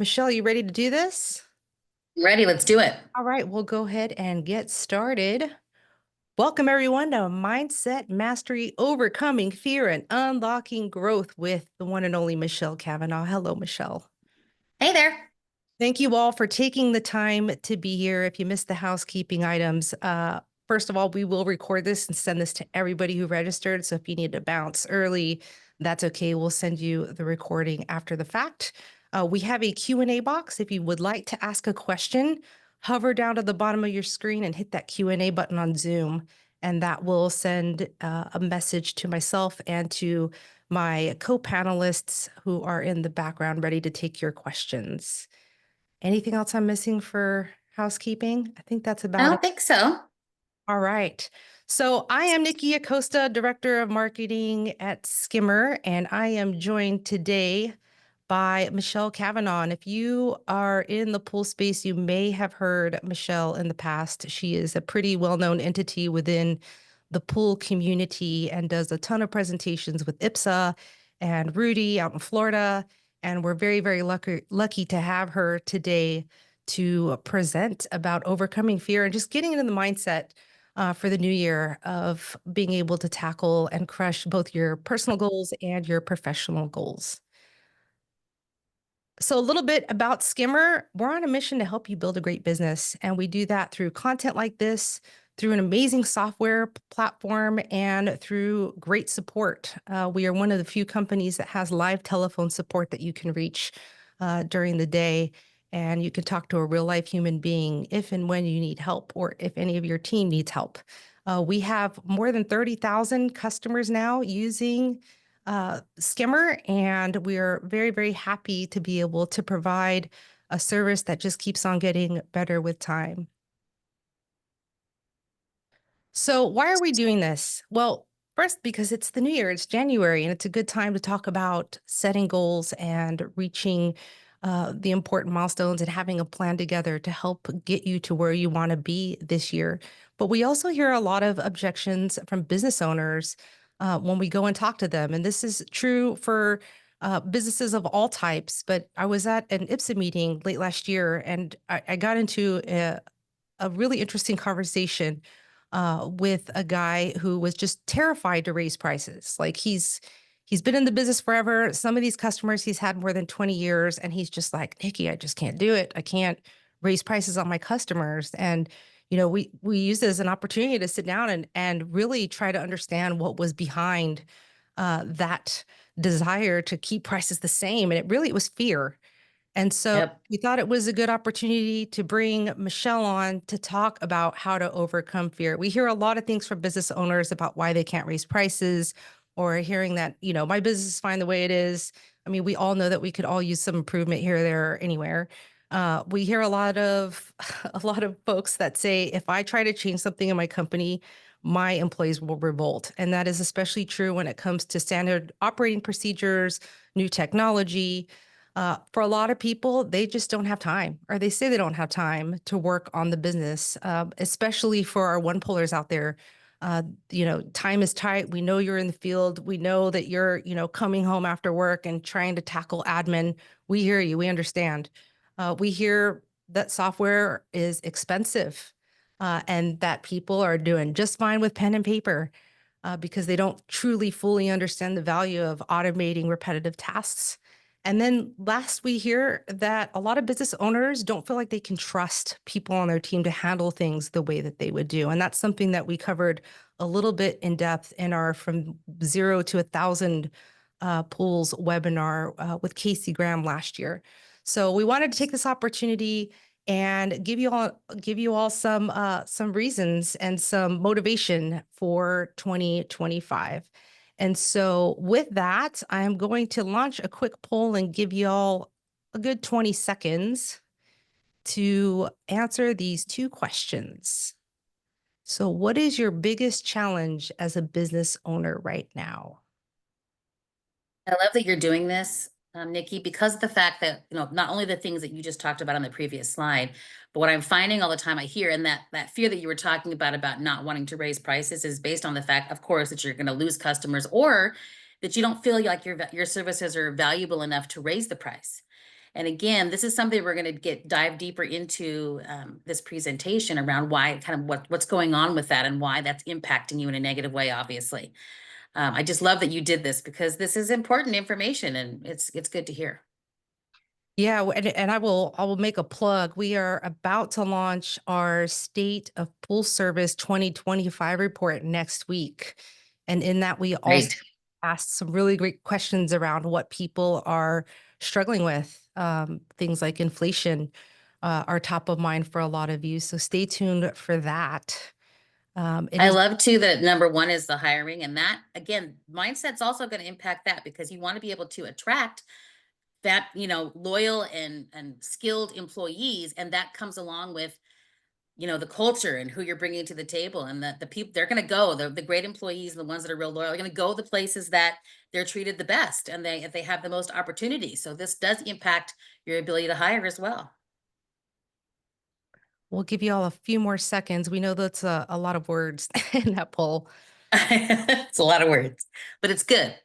Michelle, you ready to do this? Ready, let's do it. All right, we'll go ahead and get started. Welcome, everyone, to Mindset Mastery Overcoming Fear and Unlocking Growth with the one and only Michelle Kavanaugh. Hello, Michelle. Hey there. Thank you all for taking the time to be here. If you missed the housekeeping items, first of all, we will record this and send this to everybody who registered. So if you need to bounce early, that's okay. We'll send you the recording after the fact. We have a Q&A box. If you would like to ask a question, hover down to the bottom of your screen and hit that Q&A button on Zoom. And that will send a message to myself and to my co-panelists who are in the background ready to take your questions. Anything else I'm missing for housekeeping? I think that's I about it. don't think so. All right. So I am Nikki Acosta, Director of Marketing at Skimmer, and I am joined today by Michelle Kavanaugh. And if you are in the pool space, you may have heard Michelle in the past. She is a pretty well-known entity within the pool community and does a ton of presentations with IPSA and Rudy out in Florida. And we're very, very lucky to have her today to present about overcoming fear and just getting into the mindset for the new year of being able to tackle and crush both your personal goals and your professional goals. So, a little bit about Skimmer. We're on a mission to help you build a great business. And we do that through content like this, through an amazing software platform, and through great support. We are one of the few companies that has live telephone support that you can reach during the day. And you can talk to a real life human being if and when you need help, or if any of your team needs help. We have more than 30,000 customers now using Skimmer, and we are very, very happy to be able to provide a service that just keeps on getting better with time. So why are we doing this? Well, first, because it's the new year, it's January, and it's a good time to talk about setting goals and reaching the important milestones and having a plan together to help get you to where you want to be this year. But we also hear a lot of objections from business owners when we go and talk to them. And this is true for businesses of all types. But I was at an IPSA meeting late last year, and I got into a really interesting conversation with a guy who was just terrified to raise prices. Like he's been in the business forever. Some of these customers he's had more than 20 years, and he's just like, Nikki, I just can't do it. I can't raise prices on my customers. And we used it as an opportunity to sit down and really try to understand what was behind that desire to keep prices the same. And it was fear. And so Yep. we thought it was a good opportunity to bring Michelle on to talk about how to overcome fear. We hear a lot of things from business owners about why they can't raise prices, or hearing that, my business is fine the way it is. I mean, we all know that we could all use some improvement here, there, or anywhere. We hear a lot of a lot of folks that say, if I try to change something in my company, my employees will revolt. And that is especially true when it comes to standard operating procedures, new technology. For a lot of people, they just don't have time, or they say they don't have time to work on the business, especially for our one pullers out there. Time is tight. We know you're in the field. We know that you're, coming home after work and trying to tackle admin. We hear you. We understand. We hear that software is expensive, and that people are doing just fine with pen and paper because they don't truly fully understand the value of automating repetitive tasks. And then last, we hear that a lot of business owners don't feel like they can trust people on their team to handle things the way that they would do. And that's something that we covered a little bit in depth in our From Zero to 1,000 Pools webinar with Casey Graham last year. So we wanted to take this opportunity and give you all some reasons and some motivation for 2025. And so with that, I'm going to launch a quick poll and give you all a good 20 seconds to answer these two questions. So what is your biggest challenge as a business owner right now? I love that you're doing this, Nikki, because of the fact that, not only the things that you just talked about on the previous slide, but what I'm finding all the time I hear, and that fear that you were talking about not wanting to raise prices is based on the fact, of course, that you're going to lose customers, or that you don't feel like your services are valuable enough to raise the price. And again, this is something we're going to dive deeper into this presentation around why, kind of what's going on with that and why that's impacting you in a negative way, obviously. I just love that you did this because this is important information and it's good to hear. Yeah, and I will make a plug. We are about to launch our State of Pool Service 2025 report next week. And in that, we also Great. asked some really great questions around what people are struggling with. Things like inflation are top of mind for a lot of you. So stay tuned for that. It I is love too that number one is the hiring, and that again, mindset's also going to impact that because you want to be able to attract that, loyal and skilled employees, and that comes along with, the culture and who you're bringing to the table, and the people they're going to go, the great employees, the ones that are real loyal, are going to go the places that they're treated the best, and they have the most opportunity. So this does impact your ability to hire as well. We'll give you all a few more seconds. We know that's a lot of words in that poll. It's a lot of words, but it's good.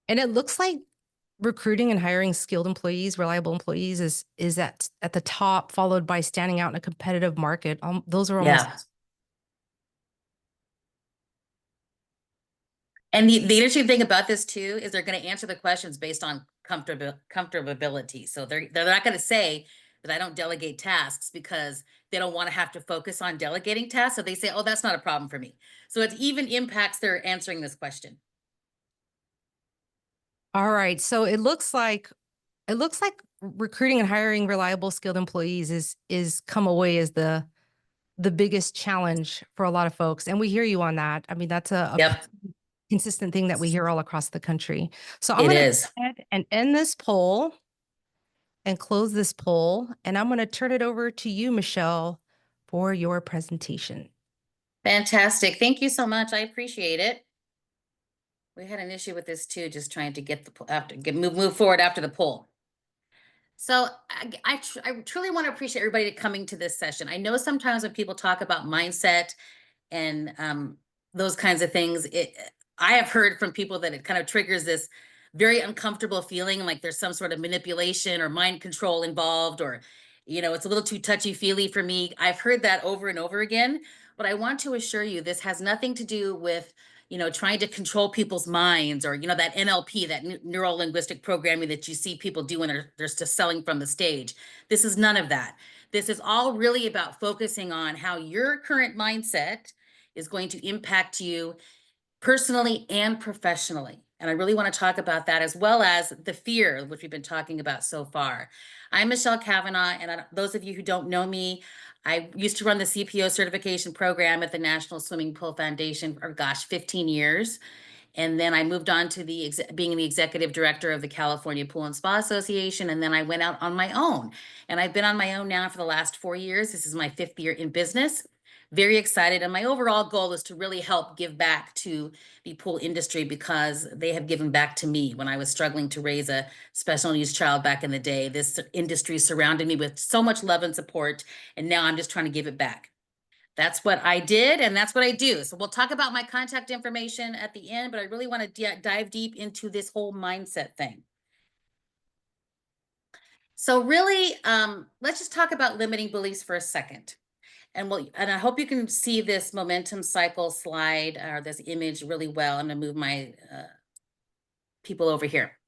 And it looks like recruiting and hiring skilled employees, reliable employees is at the top, followed by standing out in a competitive market. Those are almost Yeah. And the interesting thing about this too is they're going to answer the questions based on comfortability. So they're not going to say that I don't delegate tasks because they don't want to have to focus on delegating tasks. So they say, oh, that's not a problem for me. So it even impacts their answering this question. all right. So it looks like recruiting and hiring reliable, skilled employees is come away as the biggest challenge for a lot of folks. And we hear you on that. I mean, that's a Yep, consistent thing that we hear all across the country. So I'm it going to is. go ahead and end this poll and close this poll. And I'm going to turn it over to you, Michelle, for your presentation. Fantastic. Thank you so much. I appreciate it. We had an issue with this too, just trying to get move forward after the poll. So I truly want to appreciate everybody coming to this session. I know sometimes when people talk about mindset and those kinds of things, I have heard from people that it kind of triggers this very uncomfortable feeling like there's some sort of manipulation or mind control involved, or it's a little too touchy feely for me. I've heard that over and over again, but I want to assure you this has nothing to do with trying to control people's minds, or that NLP, that neuro linguistic programming that you see people do when they're just selling from the stage. This is none of that. This is all really about focusing on how your current mindset is going to impact you personally and professionally. And I really want to talk about that, as well as the fear, which we've been talking about so far. I'm Michelle Kavanaugh, and those of you who don't know me, I used to run the CPO certification program at the National Swimming Pool Foundation for, gosh, 15 years. And then I moved on to being the executive director of the California Pool and Spa Association. And then I went out on my own. And I've been on my own now for the last 4 years. This is my 5th year in business. Very excited. And my overall goal is to really help give back to the pool industry, because they have given back to me when I was struggling to raise a special needs child back in the day. This industry surrounded me with so much love and support. And now I'm just trying to give it back. That's what I did, and that's what I do. So we'll talk about my contact information at the end, but I really want to dive deep into this whole mindset thing. So really, let's just talk about limiting beliefs for a second. And I hope you can see this momentum cycle slide, or this image really well. I'm gonna move my people over here.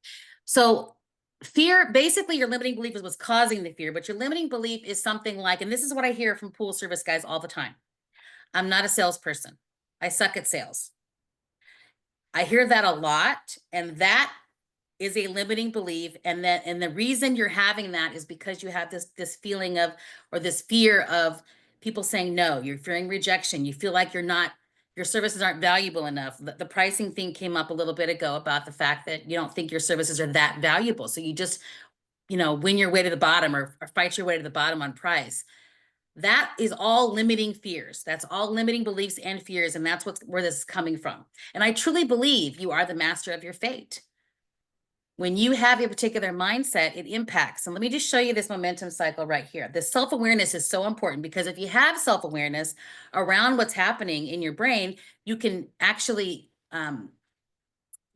So fear, basically your limiting belief is what's causing the fear, but your limiting belief is something like, and this is what I hear from pool service guys all the time: I'm not a salesperson. I suck at sales. I hear that a lot, and that is a limiting belief. And the reason you're having that is because you have this feeling of, or this fear of, people saying no. You're fearing rejection. You feel like your services aren't valuable enough. The pricing thing came up a little bit ago about the fact that you don't think your services are that valuable. So you just, win your way to the bottom, or fight your way to the bottom on price. That is all limiting fears. That's all limiting beliefs and fears. And that's where this is coming from. And I truly believe you are the master of your fate. When you have a particular mindset, it impacts. And let me just show you this momentum cycle right here. The self-awareness is so important, because if you have self-awareness around what's happening in your brain, you can actually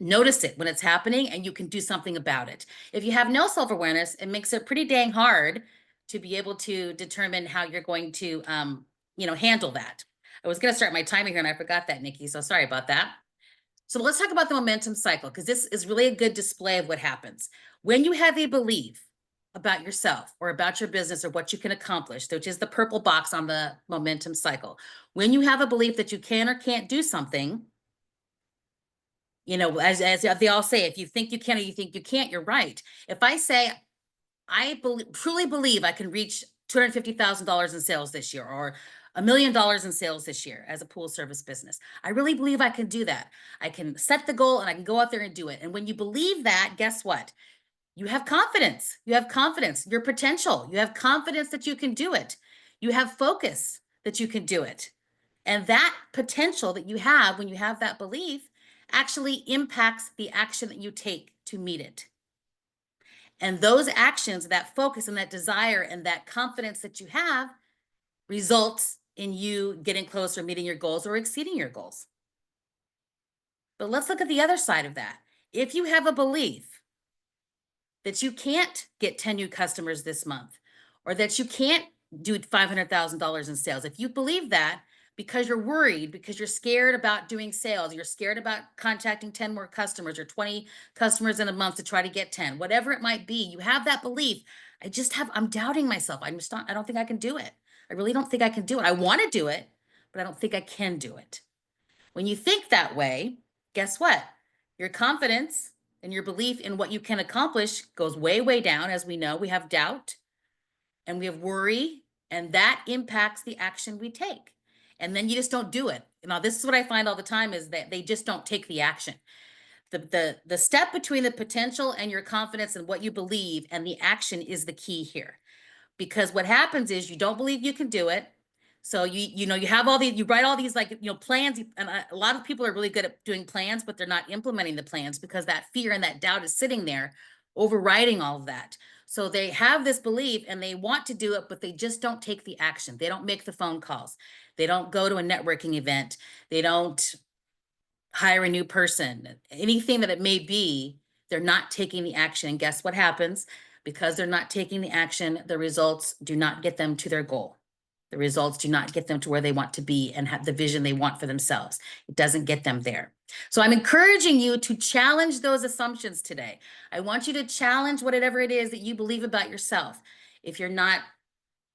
notice it when it's happening and you can do something about it. If you have no self-awareness, it makes it pretty dang hard to be able to determine how you're going to handle that. I was going to start my timer here and I forgot that, Nikki, so sorry about that. So let's talk about the momentum cycle, because this is really a good display of what happens when you have a belief about yourself or about your business or what you can accomplish, which is the purple box on the momentum cycle. When you have a belief that you can or can't do something, as they all say, if you think you can or you think you can't, you're right. If I say truly believe I can reach $250,000 in sales this year, or $1 million in sales this year as a pool service business. I really believe I can do that. I can set the goal and I can go out there and do it. And when you believe that, guess what? You have confidence. You have confidence, your potential. You have confidence that you can do it. You have focus that you can do it. And that potential that you have when you have that belief actually impacts the action that you take to meet it. And those actions, that focus and that desire and that confidence that you have results in you getting closer, meeting your goals or exceeding your goals. But let's look at the other side of that. If you have a belief that you can't get 10 new customers this month, or that you can't do $500,000 in sales, if you believe that because you're worried, because you're scared about doing sales, you're scared about contacting 10 more customers or 20 customers in a month to try to get 10, whatever it might be, you have that belief. I'm doubting myself. I don't think I can do it. I really don't think I can do it. I want to do it, but I don't think I can do it. When you think that way, guess what? Your confidence and your belief in what you can accomplish goes way, way down. As we know, we have doubt and we have worry, and that impacts the action we take. And then you just don't do it. This is what I find all the time, is that they just don't take the action. The step between the potential and your confidence and what you believe and the action is the key here. Because what happens is you don't believe you can do it. So you have you write all these plans, and a lot of people are really good at doing plans, but they're not implementing the plans because that fear and that doubt is sitting there overriding all of that. So they have this belief and they want to do it, but they just don't take the action. They don't make the phone calls. They don't go to a networking event. They don't hire a new person, anything that it may be. They're not taking the action. And guess what happens? Because they're not taking the action, the results do not get them to their goal. The results do not get them to where they want to be and have the vision they want for themselves. It doesn't get them there. So I'm encouraging you to challenge those assumptions today. I want you to challenge whatever it is that you believe about yourself. If you're not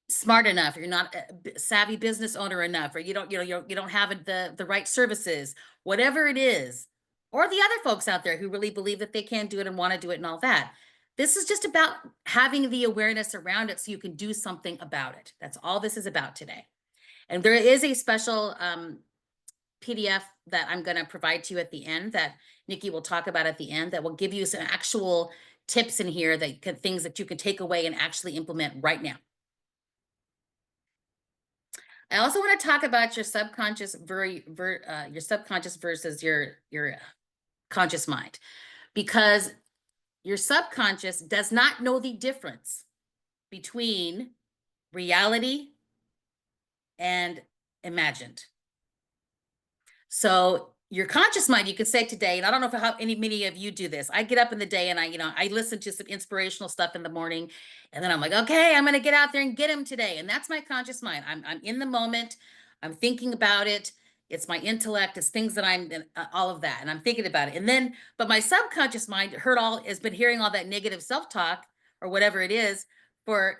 smart enough, you're not a savvy business owner enough, or you don't have the right services, whatever it is, or the other folks out there who really believe that they can do it and want to do it and all that. This is just about having the awareness around it so you can do something about it. That's all this is about today. And there is a special PDF that I'm going to provide to you at the end, that Nikki will talk about at the end, that will give you some actual tips in here, things that you can take away and actually implement right now. I also want to talk about your subconscious versus your conscious mind, because your subconscious does not know the difference between reality and imagined. So your conscious mind, you could say today, and I don't know how many of you do this. I get up in the day and I listen to some inspirational stuff in the morning, and then I'm like, okay, I'm going to get out there and get him today. And that's my conscious mind. I'm in the moment. I'm thinking about it. It's my intellect. It's things that all of that. And I'm thinking about it. And then, but my subconscious mind has been hearing all that negative self-talk or whatever it is for,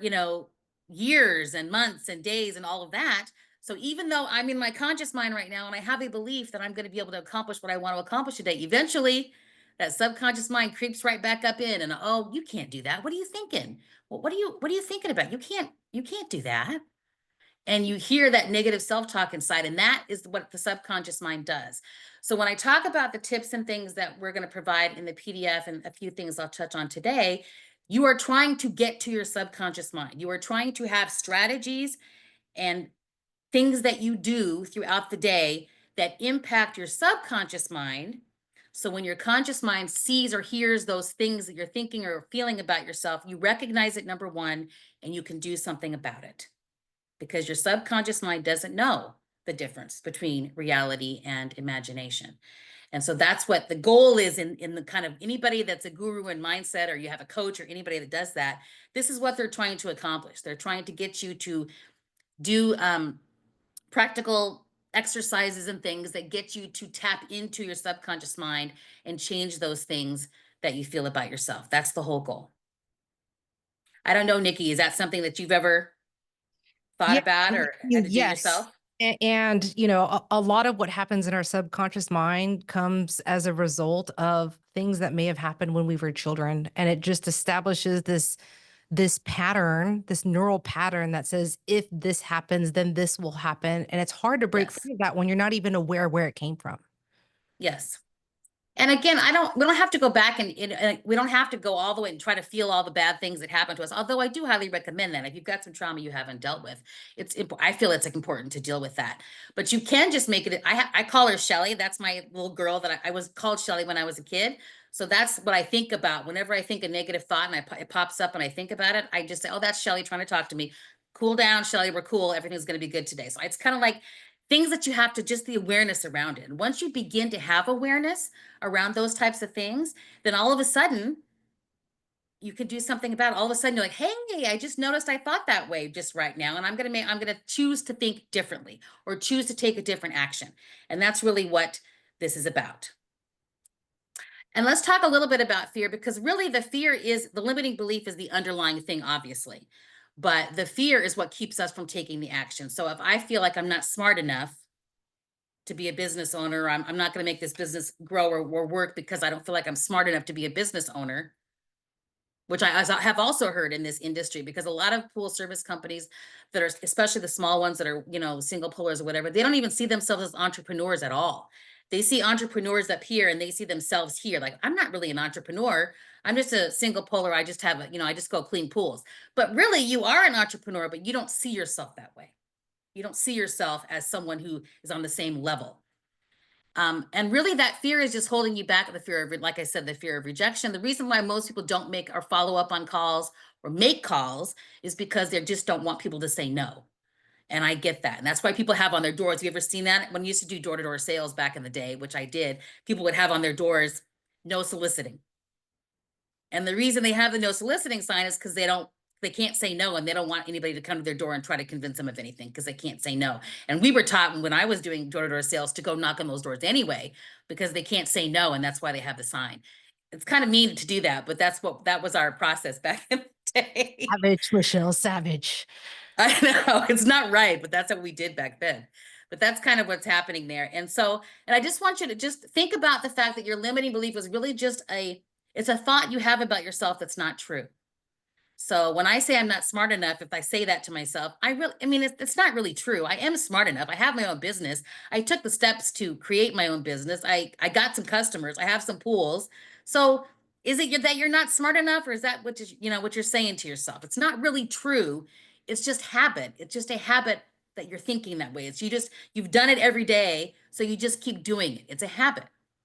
years and months and days and all of that. So even though I'm in my conscious mind right now and I have a belief that I'm going to be able to accomplish what I want to accomplish today, eventually that subconscious mind creeps right back up in, and oh, you can't do that. What are you thinking? Well, what are you thinking about? You can't do that. And you hear that negative self-talk inside, and that is what the subconscious mind does. So when I talk about the tips and things that we're going to provide in the PDF and a few things I'll touch on today, you are trying to get to your subconscious mind. You are trying to have strategies and things that you do throughout the day that impact your subconscious mind. So when your conscious mind sees or hears those things that you're thinking or feeling about yourself, you recognize it, number one, and you can do something about it, because your subconscious mind doesn't know the difference between reality and imagination. And so that's what the goal is in the kind of anybody that's a guru in mindset, or you have a coach or anybody that does that. This is what they're trying to accomplish. They're trying to get you to do practical exercises and things that get you to tap into your subconscious mind and change those things that you feel about yourself. That's the whole goal. I don't know, Nikki, is that something that you've ever thought Yeah, about or had to do yes. yourself? And, a lot of what happens in our subconscious mind comes as a result of things that may have happened when we were children. And it just establishes this pattern, this neural pattern that says, if this happens, then this will happen. And it's hard to break Yes. free of that when you're not even aware where it came from. Yes. And again, we don't have to go back and we don't have to go all the way and try to feel all the bad things that happened to us. Although I do highly recommend that if you've got some trauma you haven't dealt with, I feel it's like important to deal with that. But you can just make it. I call her Shelly. That's my little girl that I was called Shelly when I was a kid. So that's what I think about whenever I think a negative thought and it pops up and I think about it. I just say, "Oh, that's Shelly trying to talk to me. Cool down, Shelly. We're cool. Everything's going to be good today." So it's kind of like things that you have to just the awareness around it. And once you begin to have awareness around those types of things, then all of a sudden you could do something about it. All of a sudden you're like, hey, I just noticed I thought that way just right now. And I'm gonna choose to think differently or choose to take a different action. And that's really what this is about. And let's talk a little bit about fear, because really the fear is the limiting belief is the underlying thing, obviously. But the fear is what keeps us from taking the action. So if I feel like I'm not smart enough to be a business owner, I'm not going to make this business grow or work because I don't feel like I'm smart enough to be a business owner, which I have also heard in this industry, because a lot of pool service companies that are, especially the small ones that are, single pullers or whatever, they don't even see themselves as entrepreneurs at all. They see entrepreneurs up here and they see themselves here. Like, I'm not really an entrepreneur. I'm just a single puller. I just have, I just go clean pools. But really, you are an entrepreneur, but you don't see yourself that way. You don't see yourself as someone who is on the same level. And really, that fear is just holding you back. The fear of, like I said, the fear of rejection. The reason why most people don't make or follow up on calls or make calls is because they just don't want people to say no. And I get that. And that's why people have on their doors. You ever seen that? When you used to do door to door sales back in the day, which I did, people would have on their doors, no soliciting. And the reason they have the no soliciting sign is because they can't say no, and they don't want anybody to come to their door and try to convince them of anything because they can't say no. And we were taught when I was doing door-to-door sales to go knock on those doors anyway, because they can't say no, and that's why they have the sign. It's kind of mean to do that, but that was our process back in the day. Savage, Michelle, savage. I know it's not right, but that's what we did back then. But that's kind of what's happening there. And I just want you to just think about the fact that your limiting belief is really just it's a thought you have about yourself that's not true. So when I say I'm not smart enough, if I say that to myself, I mean, it's not really true. I am smart enough. I have my own business. I took the steps to create my own business. I got some customers. I have some pools. So is it that you're not smart enough, or is that what you're saying to yourself? It's not really true. It's just habit. It's just a habit that you're thinking that way. You've done it every day, so you just keep doing it. It's a habit.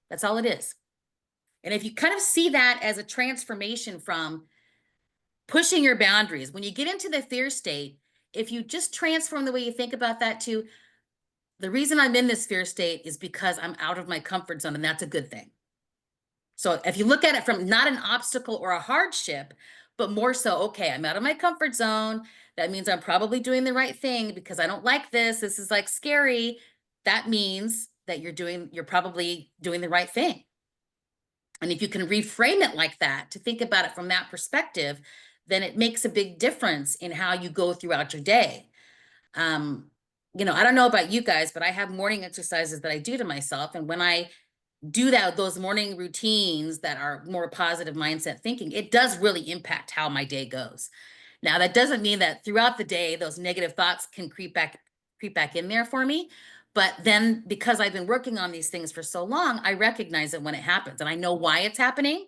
That's all it is. And if you kind of see that as a transformation from pushing your boundaries, when you get into the fear state, if you just transform the way you think about that to, the reason I'm in this fear state is because I'm out of my comfort zone, and that's a good thing. So if you look at it from not an obstacle or a hardship, but more so, okay, I'm out of my comfort zone. That means I'm probably doing the right thing because I don't like this. This is like scary. That means that you're probably doing the right thing. And if you can reframe it like that, to think about it from that perspective, then it makes a big difference in how you go throughout your day. Um, I don't know about you guys, but I have morning exercises that I do to myself. And when I do those morning routines that are more positive mindset thinking, it does really impact how my day goes. Now, that doesn't mean that throughout the day, those negative thoughts can creep back in there for me. But then because I've been working on these things for so long, I recognize it when it happens and I know why it's happening.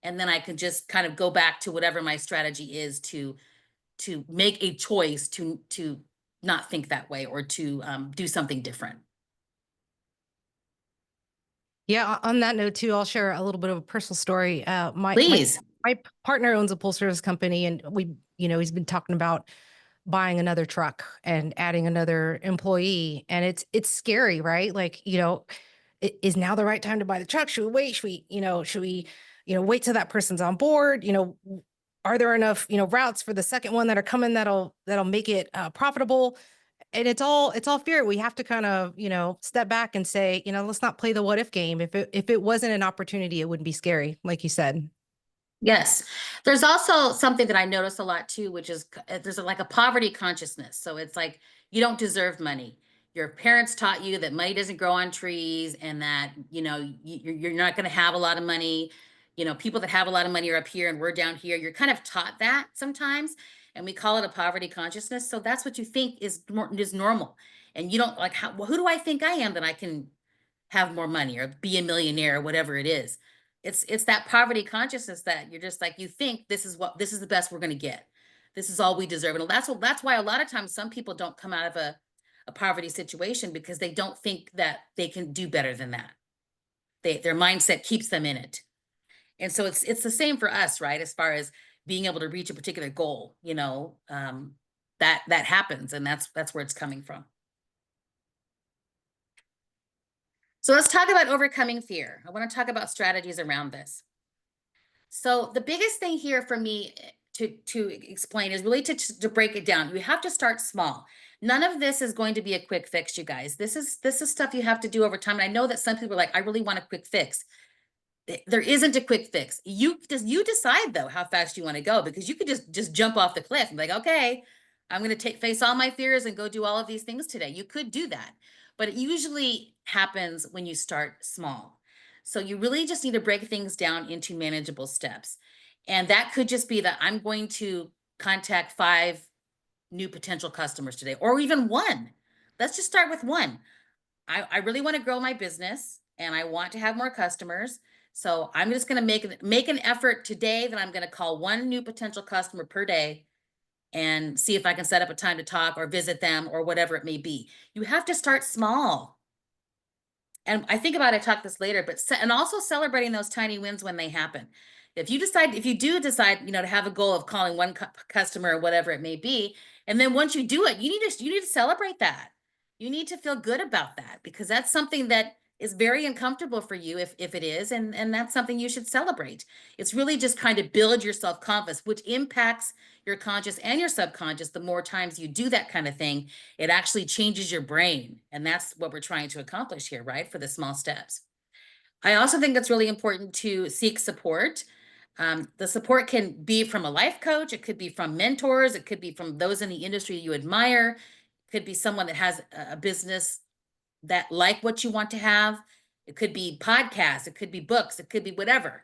And then I can just kind of go back to whatever my strategy is to make a choice to not think that way, or to do something different. Yeah, on that note too, I'll share a little bit of a personal story. My Please. my partner owns a pool service company, and he's been talking about buying another truck and adding another employee, and it's scary, right? Like, Is now the right time to buy the truck? Should we wait? Should we, wait till that person's on board? Are there enough, routes for the second one that are coming that'll make it profitable? And it's all fear. We have to kind of, step back and say, let's not play the what if game. If it wasn't an opportunity, it wouldn't be scary, like you said. Yes. There's also something that I notice a lot too, which is there's like a poverty consciousness. So it's like you don't deserve money. Your parents taught you that money doesn't grow on trees and that, you're not going to have a lot of money. People that have a lot of money are up here and we're down here. You're kind of taught that sometimes. And we call it a poverty consciousness. So that's what you think is normal. And you don't like, well, who do I think I am that I can have more money or be a millionaire or whatever it is. It's that poverty consciousness that you're just like you think this is the best we're going to get. This is all we deserve. And that's why a lot of times some people don't come out of a poverty situation because they don't think that they can do better than that. Their mindset keeps them in it. And so it's the same for us, right? As far as being able to reach a particular goal, that happens and that's where it's coming from. So let's talk about overcoming fear. I want to talk about strategies around this. So the biggest thing here for me to explain is really to break it down. You have to start small. None of this is going to be a quick fix, you guys. This is stuff you have to do over time. And I know that some people are like, I really want a quick fix. There isn't a quick fix. You decide though how fast you want to go because you could just jump off the cliff and be like, okay, I'm going to face all my fears and go do all of these things today. You could do that, but it usually happens when you start small. So you really just need to break things down into manageable steps. And that could just be that I'm going to contact 5 new potential customers today, or even one. Let's just start with one. I really want to grow my business and I want to have more customers. So I'm just going to make an effort today that I'm going to call 1 new potential customer per day and see if I can set up a time to talk or visit them or whatever it may be. You have to start small. And I think about, I talk this later, but and also celebrating those tiny wins when they happen. If you do decide, to have a goal of calling 1 customer or whatever it may be, and then once you do it, you need to celebrate that. You need to feel good about that because that's something that is very uncomfortable for you if it is, and that's something you should celebrate. It's really just kind of build your self-confidence, which impacts your conscious and your subconscious. The more times you do that kind of thing, it actually changes your brain. And that's what we're trying to accomplish here, right? For the small steps. I also think it's really important to seek support. The support can be from a life coach. It could be from mentors. It could be from those in the industry you admire. It could be someone that has a business that like what you want to have. It could be podcasts. It could be books. It could be whatever.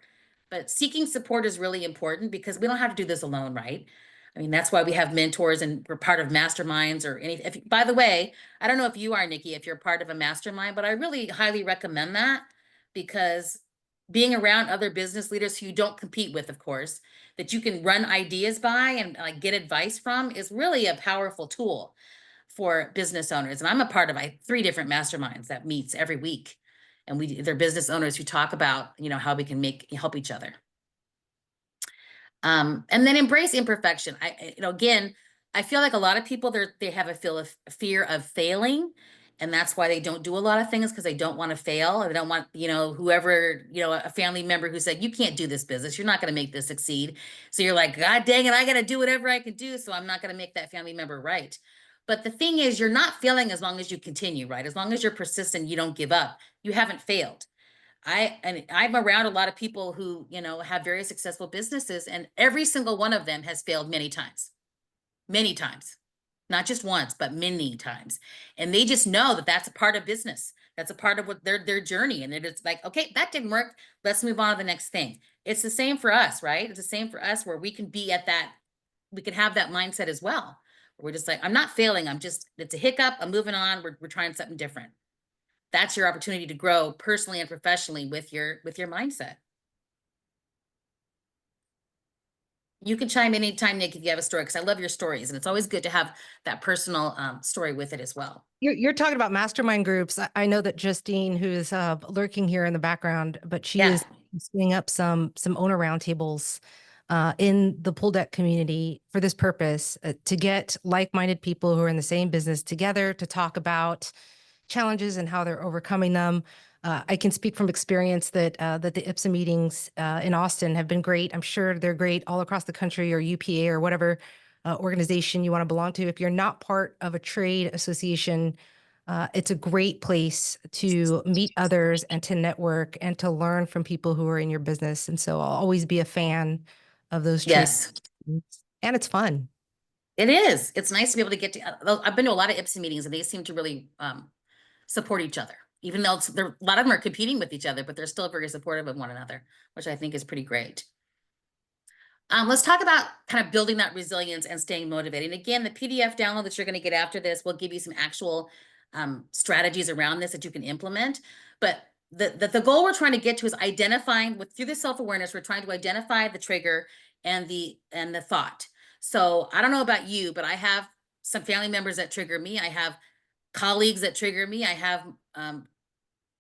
But seeking support is really important because we don't have to do this alone, right? I mean, that's why we have mentors and we're part of masterminds or anything. By the way, I don't know if you are, Nikki, if you're part of a mastermind, but I really highly recommend that because being around other business leaders who you don't compete with, of course, that you can run ideas by and like get advice from is really a powerful tool for business owners. And I'm a part of 3 different masterminds that meets every week. And they're business owners who talk about, how we can help each other. And then embrace imperfection. Again, I feel like a lot of people they have a fear of failing. And that's why they don't do a lot of things because they don't want to fail. Or they don't want, whoever, a family member who said, you can't do this business. You're not going to make this succeed. So you're like, God dang it, I got to do whatever I can do. So I'm not going to make that family member right. But the thing is, you're not failing as long as you continue, right? As long as you're persistent, you don't give up. You haven't failed. I'm around a lot of people who, have very successful businesses, and every single one of them has failed many times, not just once, but many times. And they just know that that's a part of business. That's a part of what their journey. And it's like, okay, that didn't work. Let's move on to the next thing. It's the same for us, right? It's the same for us where we can we can have that mindset as well. We're just like, I'm not failing. It's a hiccup. I'm moving on. We're trying something different. That's your opportunity to grow personally and professionally with your mindset. You can chime in anytime, Nick, if you have a story, because I love your stories, and it's always good to have that personal story with it as well. You're talking about mastermind groups. I know that Justine, who's lurking here in the background, but she Yeah. is spinning up some owner roundtables in the pool deck community for this purpose, to get like-minded people who are in the same business together to talk about challenges and how they're overcoming them. I can speak from experience that that the IPSA meetings in Austin have been great. I'm sure they're great all across the country, or UPA, or whatever organization you want to belong to. If you're not part of a trade association, it's a great place to meet others and to network and to learn from people who are in your business. And so I'll always be a fan of those trade, Yes, and it's fun. it is. It's nice to be able to get to. I've been to a lot of IPSA meetings, and they seem to really support each other. Even though a lot of them are competing with each other, but they're still very supportive of one another, which I think is pretty great. Let's talk about kind of building that resilience and staying motivated. And again, the PDF download that you're going to get after this will give you some actual strategies around this that you can implement. But the goal we're trying to get to is identifying through the self-awareness, we're trying to identify the trigger and the thought. So I don't know about you, but I have some family members that trigger me. I have colleagues that trigger me. I have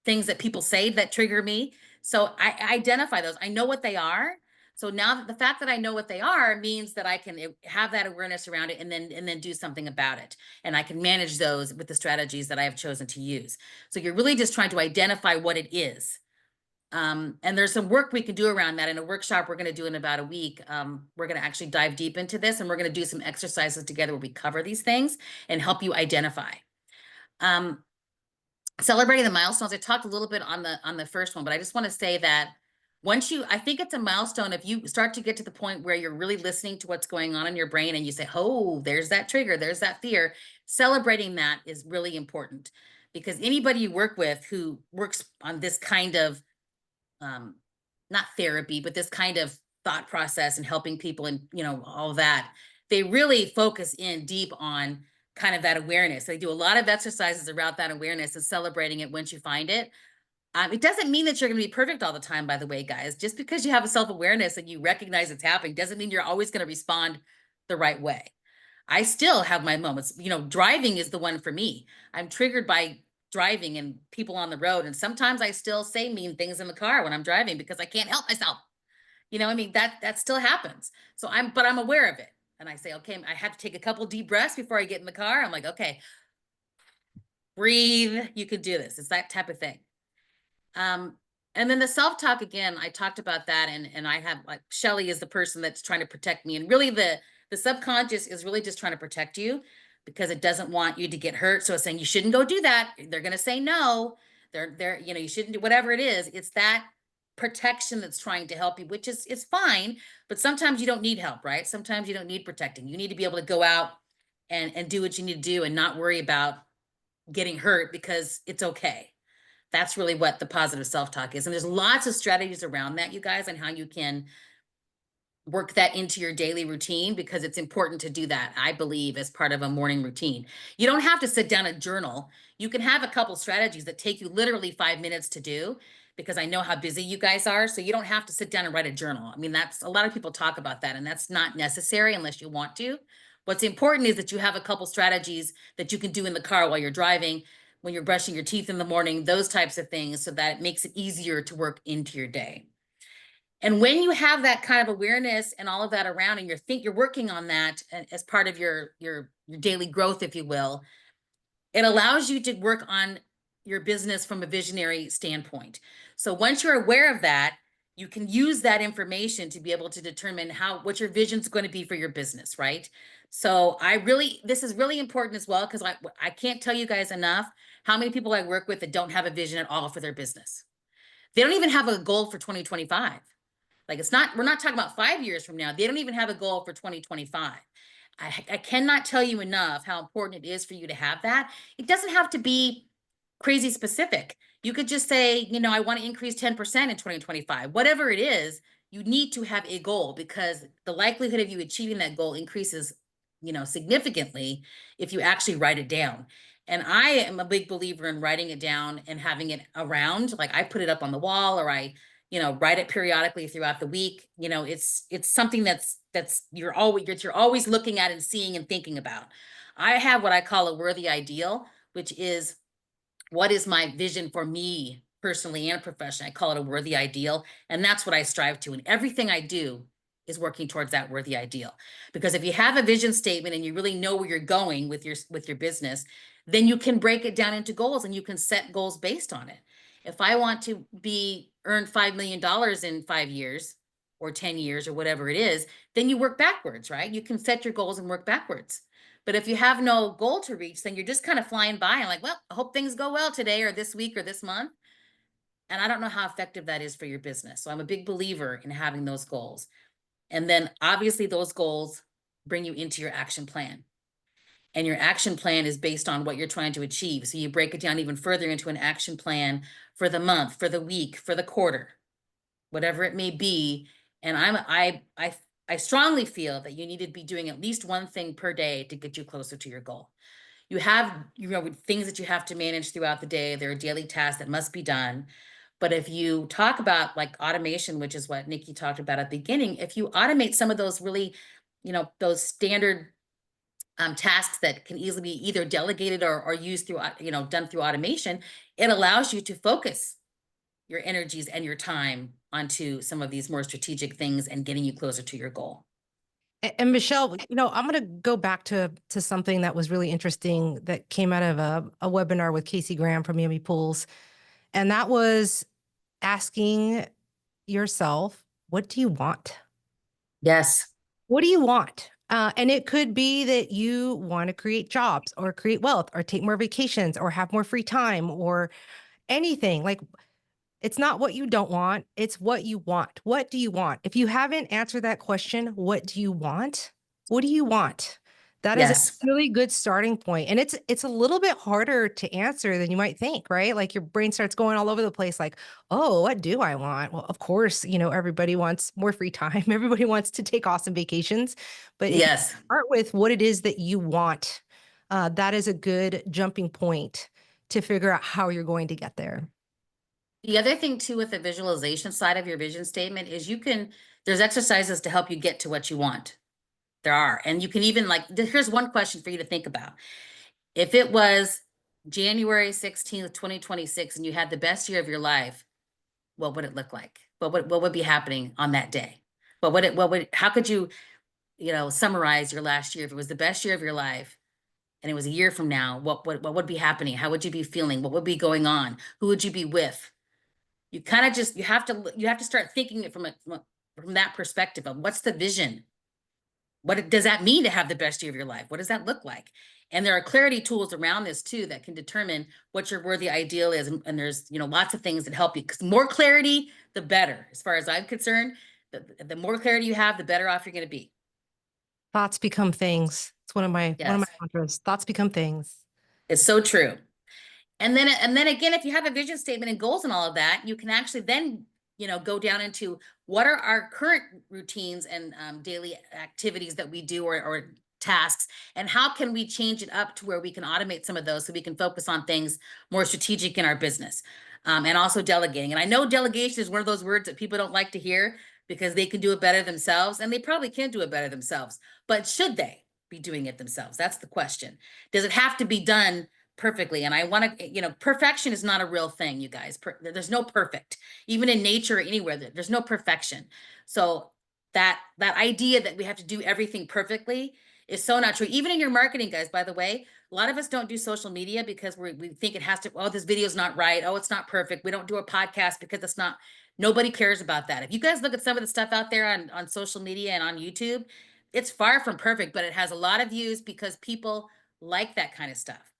things that people say that trigger me. So I identify those. I know what they are. So now that the fact that I know what they are means that I can have that awareness around it, and then do something about it. And I can manage those with the strategies that I have chosen to use. So you're really just trying to identify what it is. And there's some work we can do around that in a workshop we're going to do in about a week. We're going to actually dive deep into this, and we're going to do some exercises together where we cover these things and help you identify. Celebrating the milestones. I talked a little bit on the first one, but I just want to say that I think it's a milestone if you start to get to the point where you're really listening to what's going on in your brain and you say, oh, there's that trigger, there's that fear. Celebrating that is really important, because anybody you work with who works on this kind of not therapy, but this kind of thought process and helping people and all that, they really focus in deep on kind of that awareness. They do a lot of exercises around that awareness and celebrating it once you find it. It doesn't mean that you're going to be perfect all the time, by the way, guys. Just because you have a self-awareness and you recognize it's happening doesn't mean you're always going to respond the right way. I still have my moments. Driving is the one for me. I'm triggered by driving and people on the road. And sometimes I still say mean things in the car when I'm driving because I can't help myself. I mean, that still happens. So I'm aware of it. And I say, okay, I have to take a couple deep breaths before I get in the car. I'm like, okay, breathe. You can do this. It's that type of thing. And then the self-talk, again, I talked about that. And I have, like, Shelly is the person that's trying to protect me. And really the subconscious is really just trying to protect you because it doesn't want you to get hurt. So it's saying you shouldn't go do that. They're going to say no. You shouldn't do whatever it is. It's that protection that's trying to help you, which is fine. But sometimes you don't need help, right? Sometimes you don't need protecting. You need to be able to go out and do what you need to do and not worry about getting hurt because it's okay. That's really what the positive self-talk is. And there's lots of strategies around that, you guys, and how you can work that into your daily routine, because it's important to do that, I believe, as part of a morning routine. You don't have to sit down and journal. You can have a couple strategies that take you literally 5 minutes to do, because I know how busy you guys are. So you don't have to sit down and write a journal. I mean, that's a lot of people talk about that, and that's not necessary unless you want to. What's important is that you have a couple strategies that you can do in the car while you're driving, when you're brushing your teeth in the morning, those types of things, so that it makes it easier to work into your day. And when you have that kind of awareness and all of that around, and you're working on that as part of your daily growth, if you will, it allows you to work on your business from a visionary standpoint. So once you're aware of that, you can use that information to be able to determine what your vision is going to be for your business, right? So this is really important as well, because I can't tell you guys enough how many people I work with that don't have a vision at all for their business. They don't even have a goal for 2025. Like, we're not talking about 5 years from now. They don't even have a goal for 2025. I cannot tell you enough how important it is for you to have that. It doesn't have to be crazy specific. You could just say, I want to increase 10% in 2025. Whatever it is, you need to have a goal, because the likelihood of you achieving that goal increases, significantly if you actually write it down. And I am a big believer in writing it down and having it around. Like, I put it up on the wall, or I write it periodically throughout the week. It's something that's you're always looking at and seeing and thinking about. I have what I call a worthy ideal, which is, what is my vision for me personally and professionally? I call it a worthy ideal. And that's what I strive to. And everything I do is working towards that worthy ideal. Because if you have a vision statement and you really know where you're going with your business, then you can break it down into goals, and you can set goals based on it. If I want to be earn $5 million in 5 years or 10 years or whatever it is, then you work backwards, right? You can set your goals and work backwards. But if you have no goal to reach, then you're just kind of flying by and like, well, I hope things go well today or this week or this month. And I don't know how effective that is for your business. So I'm a big believer in having those goals. And then obviously those goals bring you into your action plan. And your action plan is based on what you're trying to achieve. So you break it down even further into an action plan for the month, for the week, for the quarter, whatever it may be. And I strongly feel that you need to be doing at least one thing per day to get you closer to your goal. You have, things that you have to manage throughout the day. There are daily tasks that must be done. But if you talk about like automation, which is what Nikki talked about at the beginning, if you automate some of those really, those standard tasks that can easily be either delegated or used through, done through automation, it allows you to focus your energies and your time onto some of these more strategic things and getting you closer to your goal. And Michelle, I'm going to go back to something that was really interesting that came out of a webinar with Casey Graham from Yummy Pools, and that was asking yourself, what do you want? Yes. What do you want? And it could be that you want to create jobs or create wealth or take more vacations or have more free time or anything. Like, it's not what you don't want, it's what you want. What do you want? If you haven't answered that question, what do you want? What do you want? That is a Yes. really good starting point. And it's a little bit harder to answer than you might think, right? Like your brain starts going all over the place like, "Oh, what do I want?" Well, of course, everybody wants more free time. Everybody wants to take awesome vacations. But if you Yes. start with what it is that you want, that is a good jumping point to figure out how you're going to get there. The other thing too with the visualization side of your vision statement is there's exercises to help you get to what you want. There are. And you can even here's one question for you to think about. If it was January 16th, 2026, and you had the best year of your life, what would it look like? What would be happening on that day? How could you, summarize your last year? If it was the best year of your life and it was a year from now, what would be happening? How would you be feeling? What would be going on? Who would you be with? You kind of just, you have to start thinking it from that perspective of what's the vision? Does that mean to have the best year of your life? What does that look like? And there are clarity tools around this too that can determine what your worthy ideal is. And there's, lots of things that help you, because more clarity, the better. As far as I'm concerned, the more clarity you have, the better off you're going to be. Thoughts become things. It's one of my Yes, mantras. Thoughts become things. it's so true. And then again, if you have a vision statement and goals and all of that, you can actually then, go down into what are our current routines and daily activities that we do, or tasks, and how can we change it up to where we can automate some of those so we can focus on things more strategic in our business, and also delegating. And I know delegation is one of those words that people don't like to hear because they can do it better themselves, and they probably can do it better themselves. But should they be doing it themselves? That's the question. Does it have to be done perfectly? And I want to, perfection is not a real thing, you guys. There's no perfect, even in nature or anywhere. There's no perfection. So that idea that we have to do everything perfectly is so not true. Even in your marketing, guys. By the way, a lot of us don't do social media because we think it has to. Oh, this video is not right. Oh, it's not perfect. We don't do a podcast because it's not. Nobody cares about that. If you guys look at some of the stuff out there on social media and on YouTube, it's far from perfect, but it has a lot of views because people like that kind of stuff.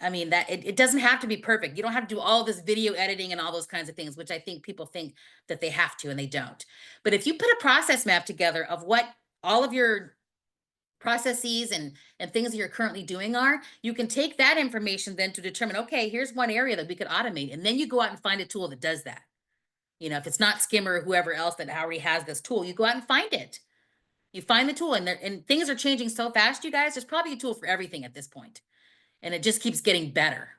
I mean, that it doesn't have to be perfect. You don't have to do all this video editing and all those kinds of things, which I think people think that they have to and they don't. But if you put a process map together of what all of your processes and things that you're currently doing are, you can take that information then to determine, okay, here's one area that we could automate. And then you go out and find a tool that does that. If it's not Skimmer or whoever else that already has this tool, you go out and find it. You find the tool, and things are changing so fast, you guys. There's probably a tool for everything at this point, and it just keeps getting better.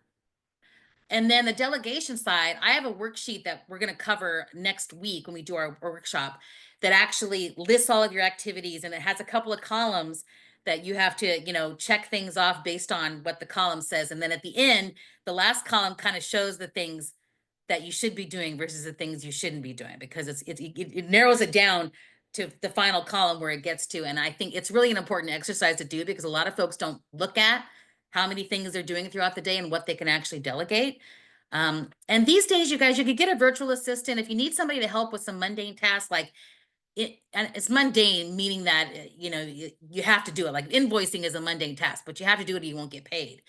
And then the delegation side, I have a worksheet that we're going to cover next week when we do our workshop that actually lists all of your activities, and it has a couple of columns that you have to, check things off based on what the column says. And then at the end, the last column kind of shows the things that you should be doing versus the things you shouldn't be doing, because it narrows it down to the final column where it gets to. And I think it's really an important exercise to do, because a lot of folks don't look at how many things they're doing throughout the day and what they can actually delegate. And these days, you guys, you could get a virtual assistant if you need somebody to help with some mundane tasks like and it's mundane, meaning that you have to do it. Like invoicing is a mundane task, but you have to do it or you won't get paid.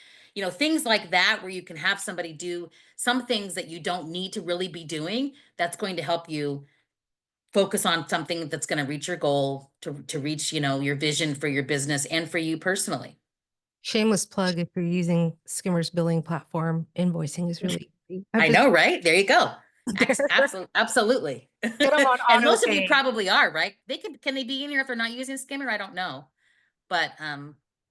Things like that where you can have somebody do some things that you don't need to really be doing, that's going to help you focus on something that's going to reach your goal, to reach, your vision for your business and for you personally. Shameless plug, if you're using Skimmer's billing platform, invoicing is really easy. I know, right? There you go. There. Absolutely. Get them on And auto most of you pay. probably are, right? Can they be in here if they're not using Skimmer? I don't know. But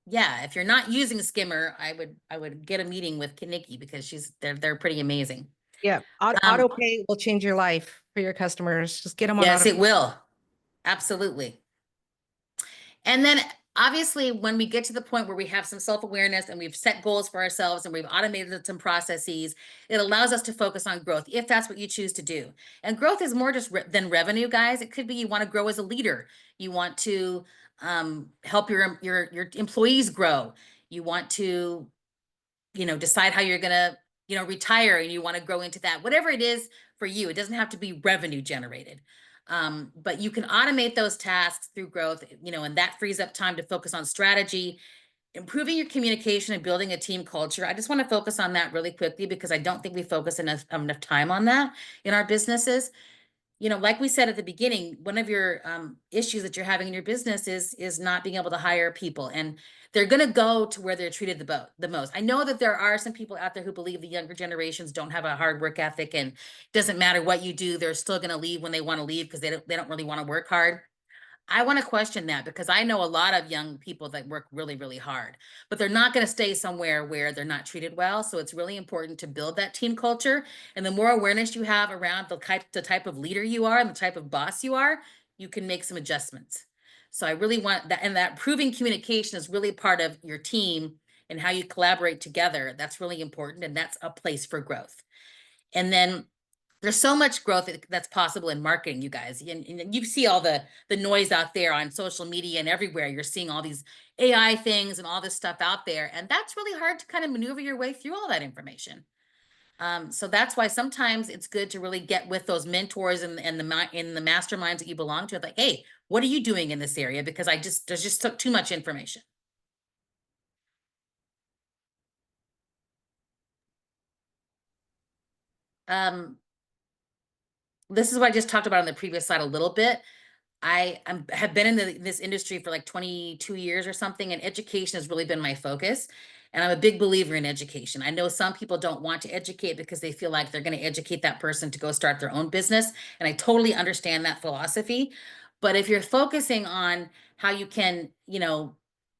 yeah, if you're not using Skimmer, I would get a meeting with Nikki because they're pretty amazing. Yeah, Um, auto pay will change your life for your customers. Just get them on yes, auto. it will. Absolutely. And then obviously, when we get to the point where we have some self-awareness and we've set goals for ourselves and we've automated some processes, it allows us to focus on growth if that's what you choose to do. And growth is more just than revenue, guys. It could be you want to grow as a leader. You want to help your employees grow. You want to decide how you're going to, retire and you want to grow into that. Whatever it is for you, it doesn't have to be revenue generated. But you can automate those tasks through growth, and that frees up time to focus on strategy, improving your communication and building a team culture. I just want to focus on that really quickly because I don't think we focus enough time on that in our businesses. Like we said at the beginning, one of your issues that you're having in your business is not being able to hire people, and they're going to go to where they're treated the most. I know that there are some people out there who believe the younger generations don't have a hard work ethic, and it doesn't matter what you do, they're still going to leave when they want to leave because they don't really want to work hard. I want to question that because I know a lot of young people that work really, really hard, but they're not going to stay somewhere where they're not treated well. So it's really important to build that team culture. And the more awareness you have around the type of leader you are and the type of boss you are, you can make some adjustments. So I really want that. And that proving communication is really part of your team and how you collaborate together. That's really important. And that's a place for growth. And then there's so much growth that's possible in marketing, you guys. And you see all the noise out there on social media and everywhere. You're seeing all these AI things and all this stuff out there. And that's really hard to kind of maneuver your way through all that information. So that's why sometimes it's good to really get with those mentors and in the masterminds that you belong to. Like, hey, what are you doing in this area? Because there's just too much information. Um, this is what I just talked about on the previous slide a little bit. Have been in this industry for like 22 years or something, and education has really been my focus. And I'm a big believer in education. I know some people don't want to educate because they feel like they're going to educate that person to go start their own business. And I totally understand that philosophy. But if you're focusing on how you can,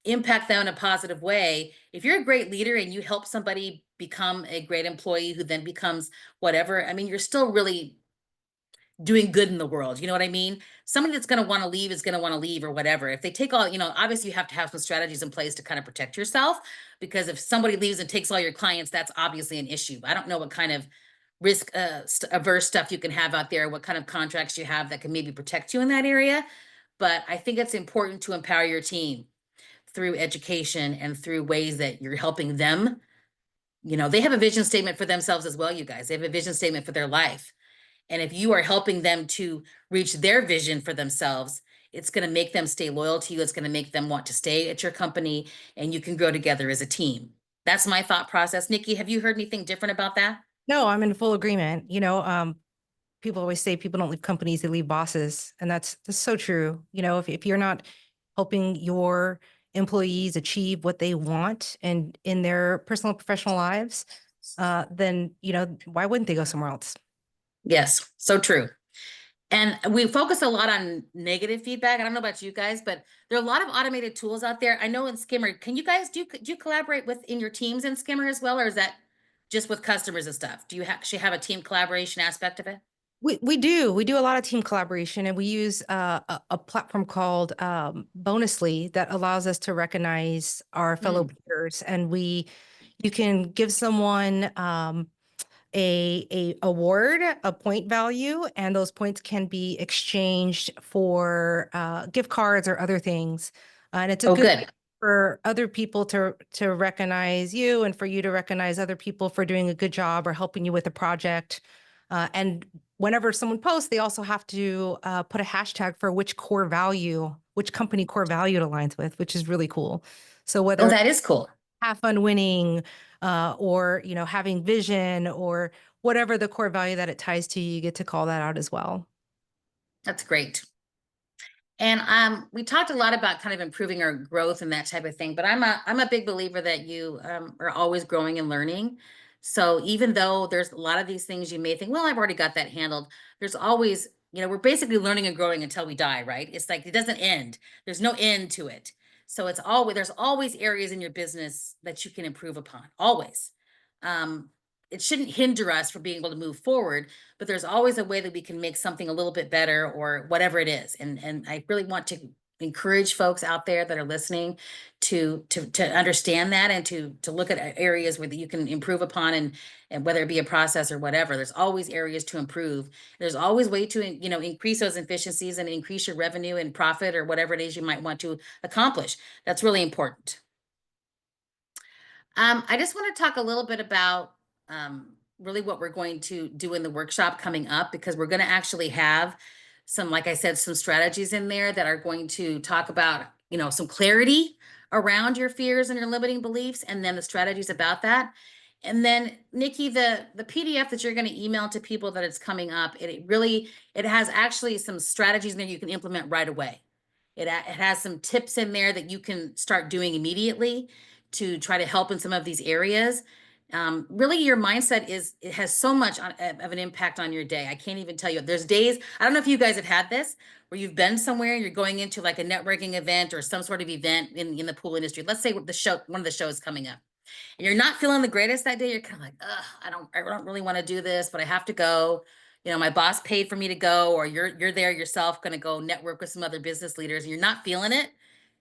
impact them in a positive way, if you're a great leader and you help somebody become a great employee who then becomes whatever, I mean, you're still really doing good in the world. You know what I mean? Somebody that's going to want to leave is going to want to leave or whatever. If they take all, obviously you have to have some strategies in place to kind of protect yourself, because if somebody leaves and takes all your clients, that's obviously an issue. I don't know what kind of risk averse stuff you can have out there, what kind of contracts you have that can maybe protect you in that area. But I think it's important to empower your team through education and through ways that you're helping them. They have a vision statement for themselves as well, you guys. They have a vision statement for their life. And if you are helping them to reach their vision for themselves, it's going to make them stay loyal to you. It's going to make them want to stay at your company, and you can grow together as a team. That's my thought process. Nikki, have you heard anything different about that? No, I'm in full agreement. People always say people don't leave companies, they leave bosses. And that's so true. If you're not helping your employees achieve what they want and in their personal and professional lives, then, why wouldn't they go somewhere else? Yes, so true. And we focus a lot on negative feedback. I don't know about you guys, but there are a lot of automated tools out there. I know in Skimmer, can you guys do you collaborate with in your teams in Skimmer as well, or is that just with customers and stuff? Do you actually have a team collaboration aspect of it? We do a lot of team collaboration, and we use a platform called Bonusly that allows us to recognize our fellow Mm. peers, and you can give someone a award, a point value, and those points can be exchanged for gift cards or other things. And it's a Oh, good good. for other people to recognize you and for you to recognize other people for doing a good job or helping you with a project. And whenever someone posts, they also have to put a hashtag for which core value, which company core value it aligns with, which is really cool. So Oh, whether that is cool. have fun winning, or having vision or whatever the core value that it ties to, you get to call that out as well. That's great. And we talked a lot about kind of improving our growth and that type of thing, but I'm a big believer that you are always growing and learning. So even though there's a lot of these things you may think, well, I've already got that handled, there's always, we're basically learning and growing until we die, right? It's like it doesn't end. There's no end to it. So there's always areas in your business that you can improve upon. Always. Um, it shouldn't hinder us from being able to move forward, but there's always a way that we can make something a little bit better or whatever it is. And I really want to encourage folks out there that are listening to understand that and to look at areas where you can improve upon, and whether it be a process or whatever, there's always areas to improve. There's always way to increase those efficiencies and increase your revenue and profit or whatever it is you might want to accomplish. That's really important. I just want to talk a little bit about really what we're going to do in the workshop coming up, because we're going to actually have some, like I said, some strategies in there that are going to talk about, some clarity around your fears and your limiting beliefs, and then the strategies about that. And then Nikki, the PDF that you're going to email to people that it's coming up, it has actually some strategies in there you can implement right away. It has some tips in there that you can start doing immediately to try to help in some of these areas. Really, your mindset it has so much of an impact on your day. I can't even tell you. There's days, I don't know if you guys have had this, where you've been somewhere, you're going into like a networking event or some sort of event in the pool industry. Let's say one of the shows coming up, and you're not feeling the greatest that day. You're kind of like, ugh, I don't really want to do this, but I have to go. My boss paid for me to go, or you're there yourself, going to go network with some other business leaders, and you're not feeling it.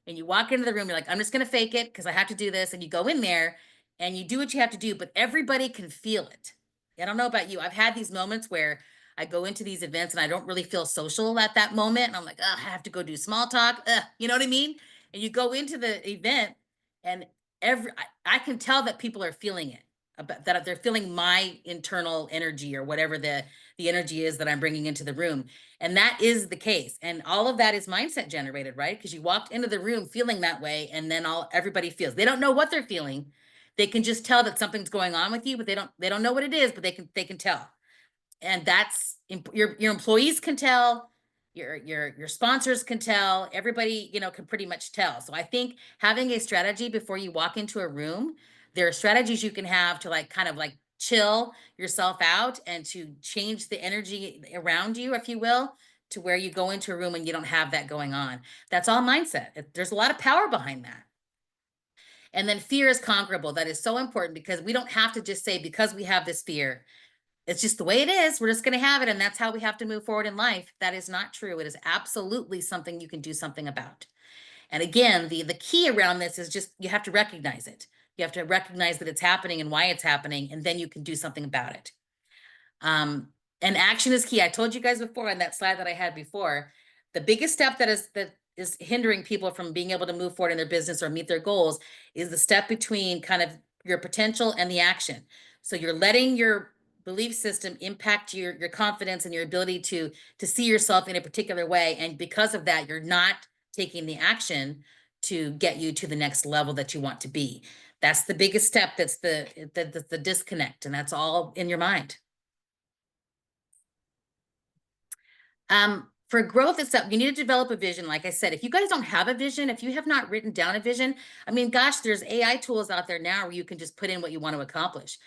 And you walk into the room, you're like, I'm just going to fake it because I have to do this. And you go in there and you do what you have to do, but everybody can feel it. I don't know about you. I've had these moments where I go into these events and I don't really feel social at that moment. And I'm like, oh, I have to go do small talk. You know what I mean? And you go into the event, and I can tell that people are feeling it, about that they're feeling my internal energy or whatever the energy is that I'm bringing into the room. And that is the case. And all of that is mindset generated, right? Because you walked into the room feeling that way, and then everybody feels. They don't know what they're feeling. They can just tell that something's going on with you, but they don't know what it is, but they can tell. And that's your employees can tell, your sponsors can tell, everybody can pretty much tell. So I think having a strategy before you walk into a room, there are strategies you can have to like kind of like chill yourself out and to change the energy around you, if you will, to where you go into a room and you don't have that going on. That's all mindset. There's a lot of power behind that. And then fear is conquerable. That is so important, because we don't have to just say, because we have this fear, it's just the way it is. We're just going to have it. And that's how we have to move forward in life. That is not true. It is absolutely something you can do something about. And again, the key around this is just you have to recognize it. You have to recognize that it's happening and why it's happening, and then you can do something about it. And action is key. I told you guys before on that slide that I had before, the biggest step that is hindering people from being able to move forward in their business or meet their goals is the step between kind of your potential and the action. So you're letting your belief system impact your confidence and your ability to see yourself in a particular way. And because of that, you're not taking the action to get you to the next level that you want to be. That's the biggest step. That's the disconnect, and that's all in your mind. For growth itself, you need to develop a vision. Like I said, if you guys don't have a vision, if you have not written down a vision, I mean, gosh, there's AI tools out there now where you can just put in what you want to accomplish.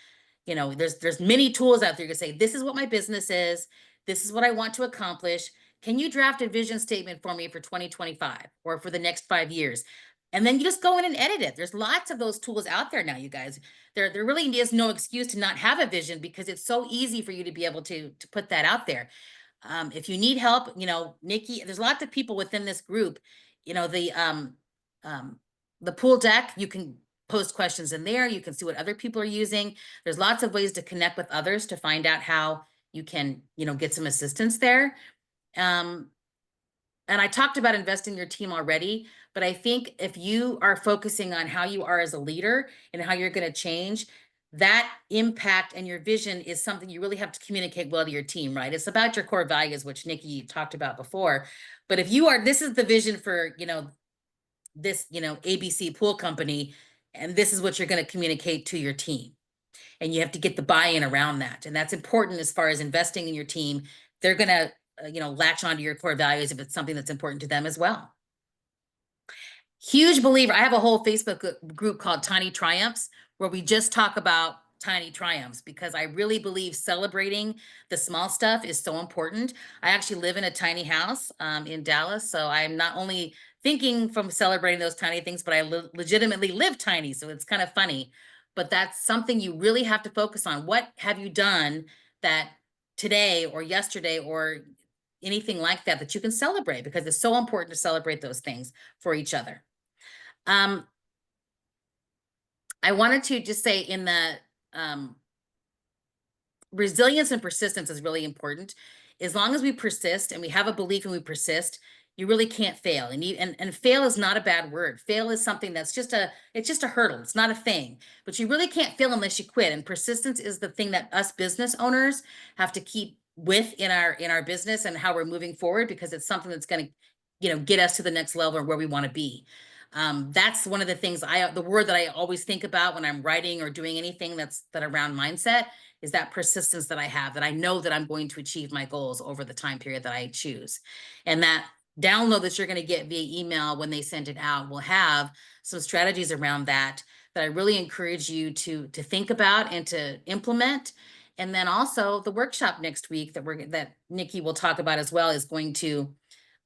There's many tools out there. You can say, this is what my business is. This is what I want to accomplish. Can you draft a vision statement for me for 2025 or for the next 5 years? And then you just go in and edit it. There's lots of those tools out there now, you guys. There really is no excuse to not have a vision, because it's so easy for you to be able to put that out there. If you need help, Nikki, there's lots of people within this group. You know, the um, the pool deck, you can post questions in there. You can see what other people are using. There's lots of ways to connect with others to find out how you can, get some assistance there. Um, and I talked about investing in your team already, But I think if you are focusing on how you are as a leader and how you're going to change, that impact and your vision is something you really have to communicate well to your team, right? It's about your core values, which Nikki talked about before. But if you are, this is the vision for, this, ABC pool company, and this is what you're going to communicate to your team. And you have to get the buy-in around that. And that's important as far as investing in your team. They're going to, latch onto your core values if it's something that's important to them as well. Huge believer. I have a whole Facebook group called Tiny Triumphs where we just talk about tiny triumphs because I really believe celebrating the small stuff is so important. I actually live in a tiny house in Dallas, so I'm not only thinking from celebrating those tiny things, but I legitimately live tiny, so it's kind of funny. But that's something you really have to focus on. What have you done that today or yesterday or anything like that that you can celebrate, because it's so important to celebrate those things for each other. Um, I wanted to just say in the resilience and persistence is really important. As long as we persist and we have a belief and we persist, you really can't fail. And fail is not a bad word. Fail is something that's it's just a hurdle. It's not a thing. But you really can't fail unless you quit. And persistence is the thing that us business owners have to keep with in our business and how we're moving forward, because it's something that's going to, get us to the next level or where we want to be. That's one of the things the word that I always think about when I'm writing or doing anything that around mindset is that persistence that I have, that I know that I'm going to achieve my goals over the time period that I choose. And that download that you're going to get via email when they send it out will have some strategies around that I really encourage you to think about and to implement. And then also the workshop next week that Nikki will talk about as well is going to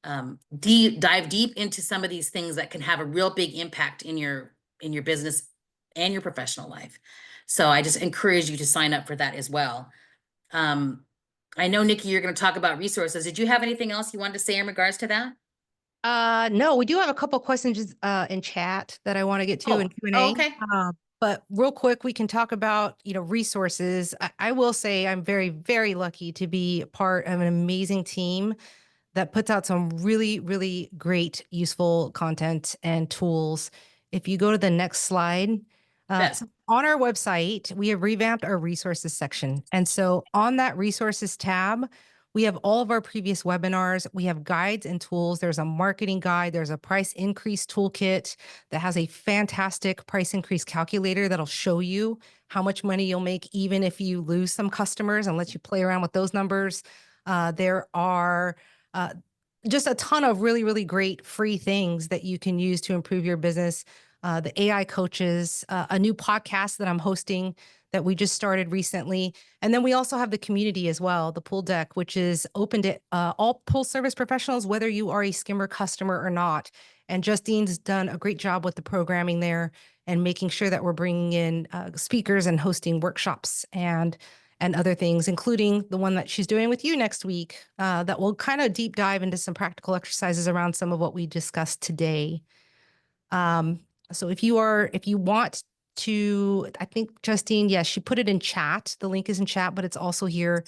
dive deep into some of these things that can have a real big impact in your business and your professional life. So I just encourage you to sign up for that as well. I know, Nikki, you're going to talk about resources. Did you have anything else you wanted to say in regards to that? No, we do have a couple questions in chat that I want to get to in Oh, Q&A. okay. But real quick, we can talk about, resources. I will say I'm very, very lucky to be part of an amazing team that puts out some really, really great, useful content and tools. If you go to the next slide, Bet. so on our website, we have revamped our resources section. And so on that resources tab, we have all of our previous webinars. We have guides and tools. There's a marketing guide. There's a price increase toolkit that has a fantastic price increase calculator that'll show you how much money you'll make, even if you lose some customers, and let you play around with those numbers. There are uh, just a ton of really, really great free things that you can use to improve your business. The AI coaches, a new podcast that I'm hosting that we just started recently. And then we also have the community as well, the pool deck, which is open to all pool service professionals, whether you are a Skimmer customer or not. And Justine's done a great job with the programming there and making sure that we're bringing in speakers and hosting workshops and other things, including the one that she's doing with you next week, that will kind of deep dive into some practical exercises around some of what we discussed today. So if you want to, I think Justine, yes, she put it in chat. The link is in chat, but it's also here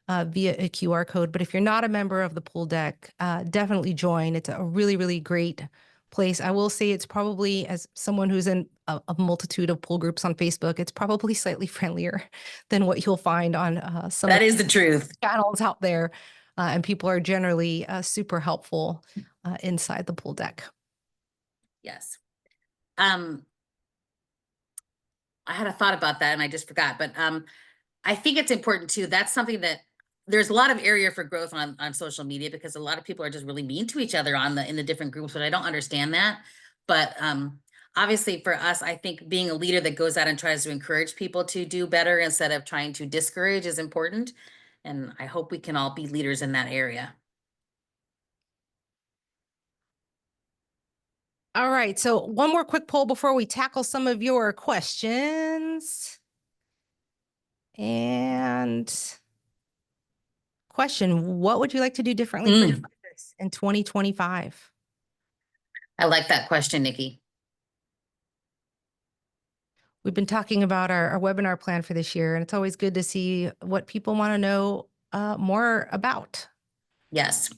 via a QR code. But if you're not a member of the pool deck, definitely join. It's a really, really great place. I will say it's probably, as someone who's in a multitude of pool groups on Facebook, it's probably slightly friendlier than what you'll find on some of That is the truth. the channels out there. And people are generally super helpful inside the pool deck. Yes. I had a thought about that and I just forgot, but I think it's important too. That's something that there's a lot of area for growth on social media, because a lot of people are just really mean to each other in the different groups, but I don't understand that. But obviously for us, I think being a leader that goes out and tries to encourage people to do better instead of trying to discourage is important. And I hope we can all be leaders in that area. All right. So one more quick poll before we tackle some of your questions. And question, what would you like to do differently for your business in 2025? I like that question, Nikki. We've been talking about our webinar plan for this year, and it's always good to see what people want to know more about. Yes.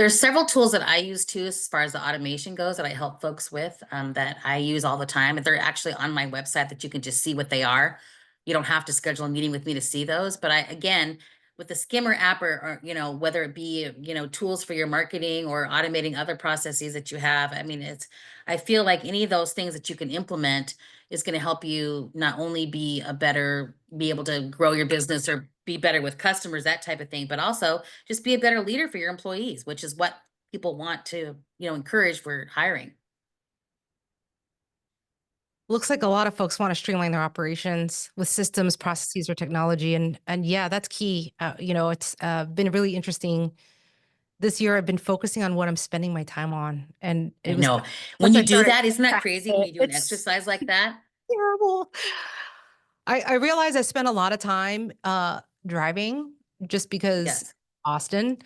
There's several tools that I use too, as far as the automation goes, that I help folks with, that I use all the time. And they're actually on my website that you can just see what they are. You don't have to schedule a meeting with me to see those. But again, with the Skimmer app or whether it be, tools for your marketing or automating other processes that you have, I mean, I feel like any of those things that you can implement is going to help you not only be able to grow your business or be better with customers, that type of thing, but also just be a better leader for your employees, which is what people want to, encourage for hiring. Looks like a lot of folks want to streamline their operations with systems, processes, or technology, and yeah, that's key. It's been really interesting this year. I've been focusing on what I'm spending my time on, and I it was know. When once I you do started that, isn't that tracking crazy when it, you do an it's exercise like that? terrible. I realize I spent a lot of time driving just because Yes. Austin.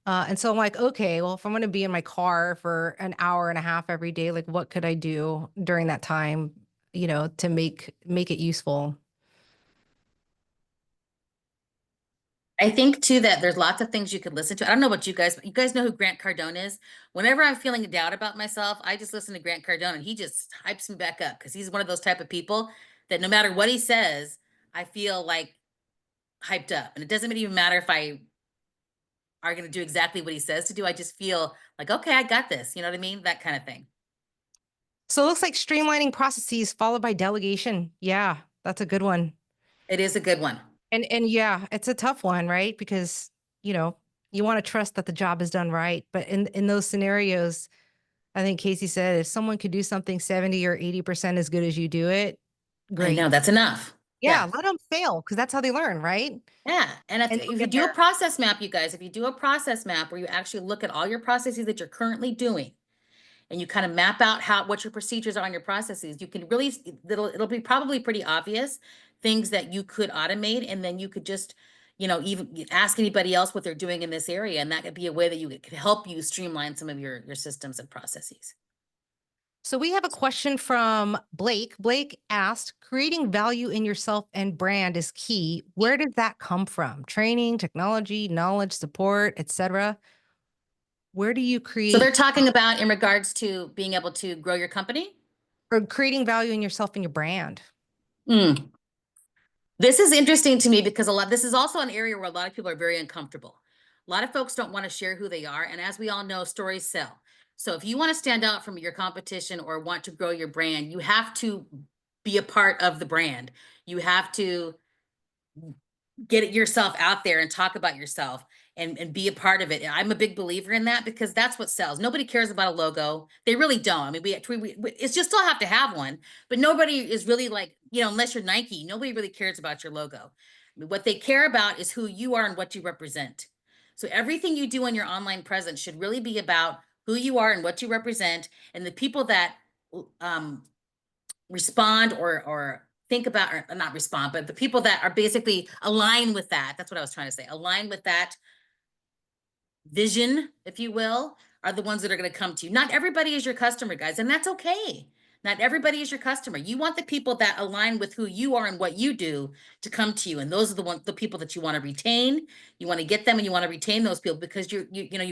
And so I'm like, okay, well, if I'm going to be in my car for an hour and a half every day, like what could I do during that time, to make it useful? I think too that there's lots of things you could listen to. I don't know about you guys, but you guys know who Grant Cardone is. Whenever I'm feeling a doubt about myself, I just listen to Grant Cardone and he just hypes me back up because he's one of those type of people that no matter what he says, I feel like hyped up. And it doesn't even matter if I are going to do exactly what he says to do. I just feel like, okay, I got this. You know what I mean? That kind of thing. So it looks like streamlining processes followed by delegation. Yeah, that's a good one. It is a good one. And yeah, it's a tough one, right? Because, you know, you want to trust that the job is done right. But in those scenarios, I think Casey said if someone could do something 70 or 80% as good as you do it, I know great. that's enough. Yeah, Yeah. let them fail because that's how they learn, right? Yeah. And And they'll if you get do a there. process map, you guys, if you do a process map where you actually look at all your processes that you're currently doing, and you kind of map out what your procedures are on your processes, you can really it'll be probably pretty obvious things that you could automate, and then you could just even ask anybody else what they're doing in this area, and that could be a way that you could help you streamline some of your systems and processes. So we have a question from Blake. Blake asked, creating value in yourself and brand is key. Where does that come from? Training, technology, knowledge, support, etc. Where do you So they're create talking about in regards to being able to grow your company. or creating value in yourself and your brand? Mm. This is interesting to me because this is also an area where a lot of people are very uncomfortable. A lot of folks don't want to share who they are. And as we all know, stories sell. So if you want to stand out from your competition or want to grow your brand, you have to be a part of the brand. You have to get it yourself out there and talk about yourself and be a part of it. I'm a big believer in that because that's what sells. Nobody cares about a logo. They really don't. I mean, it's just still have to have one, but nobody is really like, unless you're Nike, nobody really cares about your logo. I mean, what they care about is who you are and what you represent. So everything you do on your online presence should really be about who you are and what you represent, and the people that um, respond or think about, or not respond, but the people that are basically align with that. That's what I was trying to say. Align with that vision, if you will, are the ones that are going to come to you. Not everybody is your customer, guys, and that's okay. Not everybody is your customer. You want the people that align with who you are and what you do to come to you, and those are the people that you want to retain. You want to get them, and you want to retain those people because you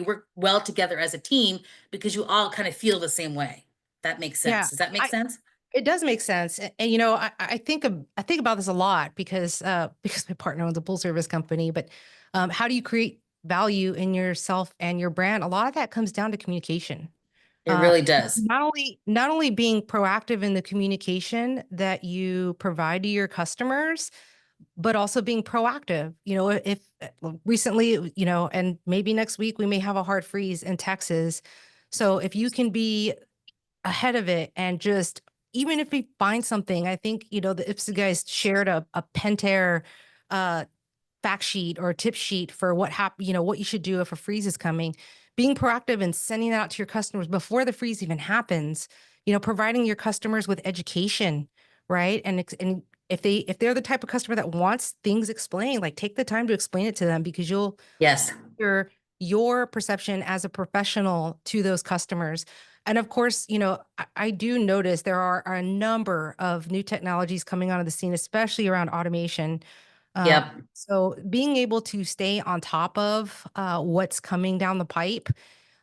work well together as a team because you all kind of feel the same way. That makes Yeah, sense. Does that make I sense? it does make sense. And I think about this a lot because because my partner owns a full service company, but how do you create value in yourself and your brand? A lot of that comes down to communication. It Uh, really does. not only being proactive in the communication that you provide to your customers, but also being proactive. If recently, and maybe next week we may have a hard freeze in Texas. So if you can be ahead of it and just even if we find something, I think, the IPSA guys shared a Pentair uh fact sheet or a tip sheet for what you should do if a freeze is coming. Being proactive and sending that out to your customers before the freeze even happens, providing your customers with education, right? And if they're the type of customer that wants things explained, like take the time to explain it to them because you'll Yes. your perception as a professional to those customers. And of course, I do notice there are a number of new technologies coming onto the scene, especially around automation. Uh, Yep. so being able to stay on top of what's coming down the pipe,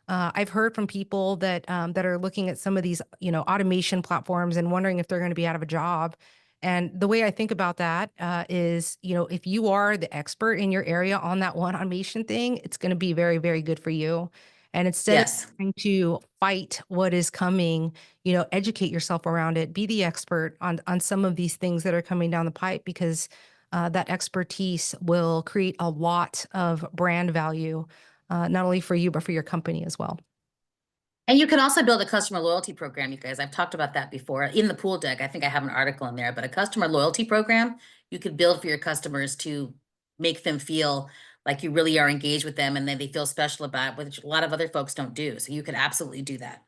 I've heard from people that are looking at some of these, automation platforms and wondering if they're going to be out of a job. And the way I think about that is, if you are the expert in your area on that one automation thing, it's going to be very, very good for you. And instead of Yes. trying to fight what is coming, educate yourself around it, be the expert on some of these things that are coming down the pipe, because that expertise will create a lot of brand value, not only for you, but for your company as well. And you can also build a customer loyalty program, you guys. I've talked about that before in the pool deck. I think I have an article in there, but a customer loyalty program you could build for your customers to make them feel like you really are engaged with them and then they feel special about it, which a lot of other folks don't do. So you could absolutely do that.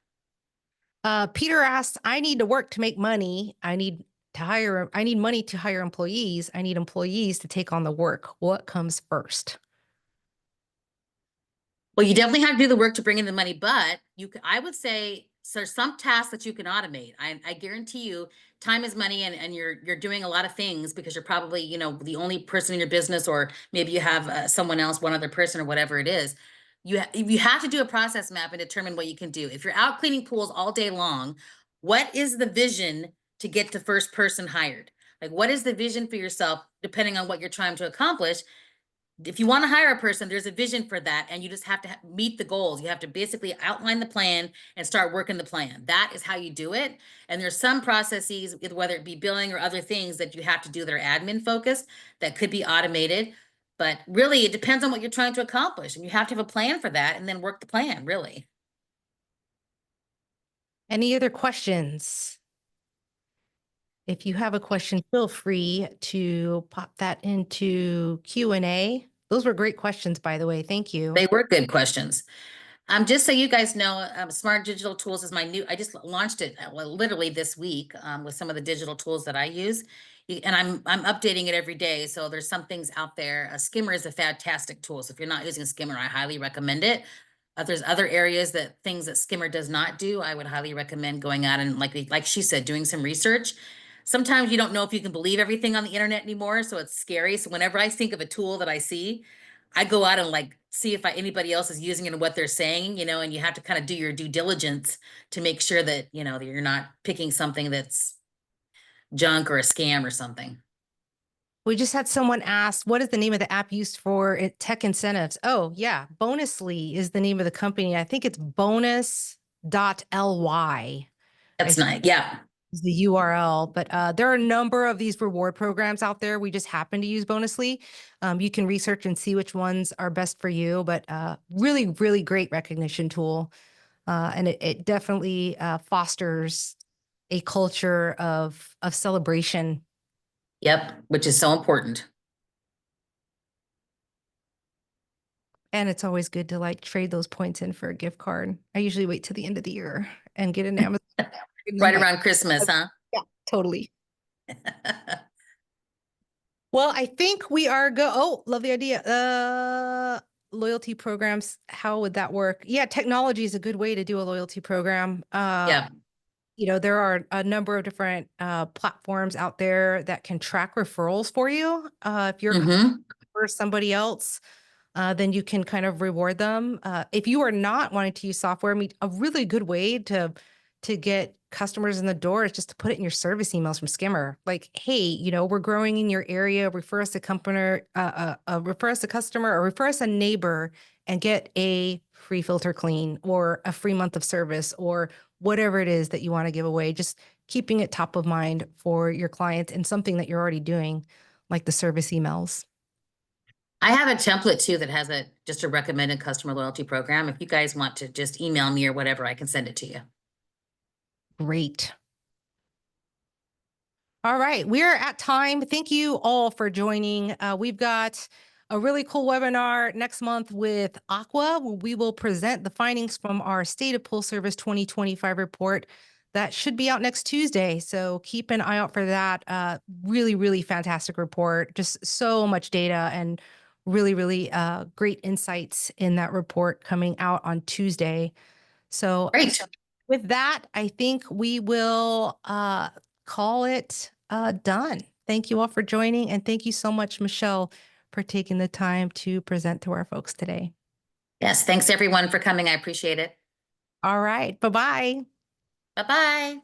Peter asks, I need to work to make money. I need money to hire employees. I need employees to take on the work. What comes first? Well, you definitely have to do the work to bring in the money, but I would say so there's some tasks that you can automate. I guarantee you time is money and you're doing a lot of things because you're probably, the only person in your business, or maybe you have someone else, one other person or whatever it is. You have to do a process map and determine what you can do. If you're out cleaning pools all day long, what is the vision to get the first person hired? Like, what is the vision for yourself, depending on what you're trying to accomplish? If you want to hire a person, there's a vision for that, and you just have to meet the goals. You have to basically outline the plan and start working the plan. That is how you do it. And there's some processes, whether it be billing or other things that you have to do that are admin focused, that could be automated. But really, it depends on what you're trying to accomplish, and you have to have a plan for that and then work the plan, really. Any other questions? If you have a question, feel free to pop that into Q&A. Those were great questions, by the way. Thank you. They were good questions. Just so you guys know, Smart Digital Tools is my I just launched it well, literally this week, with some of the digital tools that I use. And I'm updating it every day. So there's some things out there. Skimmer is a fantastic tool. So if you're not using Skimmer, I highly recommend it. There's other areas that things that Skimmer does not do. I would highly recommend going out and like she said, doing some research. Sometimes you don't know if you can believe everything on the internet anymore, so it's scary. So whenever I think of a tool that I see, I go out and see if anybody else is using it and what they're saying, and you have to kind of do your due diligence to make sure that, that you're not picking something that's junk or a scam or something. We just had someone ask, what is the name of the app used for tech incentives? Oh, yeah. Bonusly is the name of the company. I think it's bonus.ly. I That's nice. Yeah. is the URL, but there are a number of these reward programs out there. We just happen to use Bonusly. You can research and see which ones are best for you, but really, really great recognition tool. And it definitely fosters a culture of celebration. Yep. Which is so important. And it's always good to trade those points in for a gift card. I usually wait till the end of the year and get an Amazon. Right around Christmas, huh? Yeah, totally. Well, I think we are oh, love the idea. Loyalty programs, how would that work? Yeah, technology is a good way to do a loyalty program. Yeah. There are a number of different platforms out there that can track referrals for you. If you're Mm-hmm. for somebody else, then you can kind of reward them. If you are not wanting to use software, I mean, a really good way to get customers in the door is just to put it in your service emails from Skimmer. Like, hey, we're growing in your area. Refer us a company, refer us a customer, or refer us a neighbor, and get a free filter clean or a free month of service or whatever it is that you want to give away. Just keeping it top of mind for your clients and something that you're already doing, like the service emails. I have a template too that has just a recommended customer loyalty program. If you guys want to just email me or whatever, I can send it to you. Great. All right, we're at time. Thank you all for joining. We've got a really cool webinar next month with Aqua, where we will present the findings from our State of Pool Service 2025 report. That should be out next Tuesday, so keep an eye out for that. Really, really fantastic report. Just so much data and really, really great insights in that report coming out on Tuesday. So Great. with that, I think we will call it done. Thank you all for joining. And thank you so much, Michelle, for taking the time to present to our folks today. Yes, thanks everyone for coming. I appreciate it. All right. Bye-bye. Bye-bye.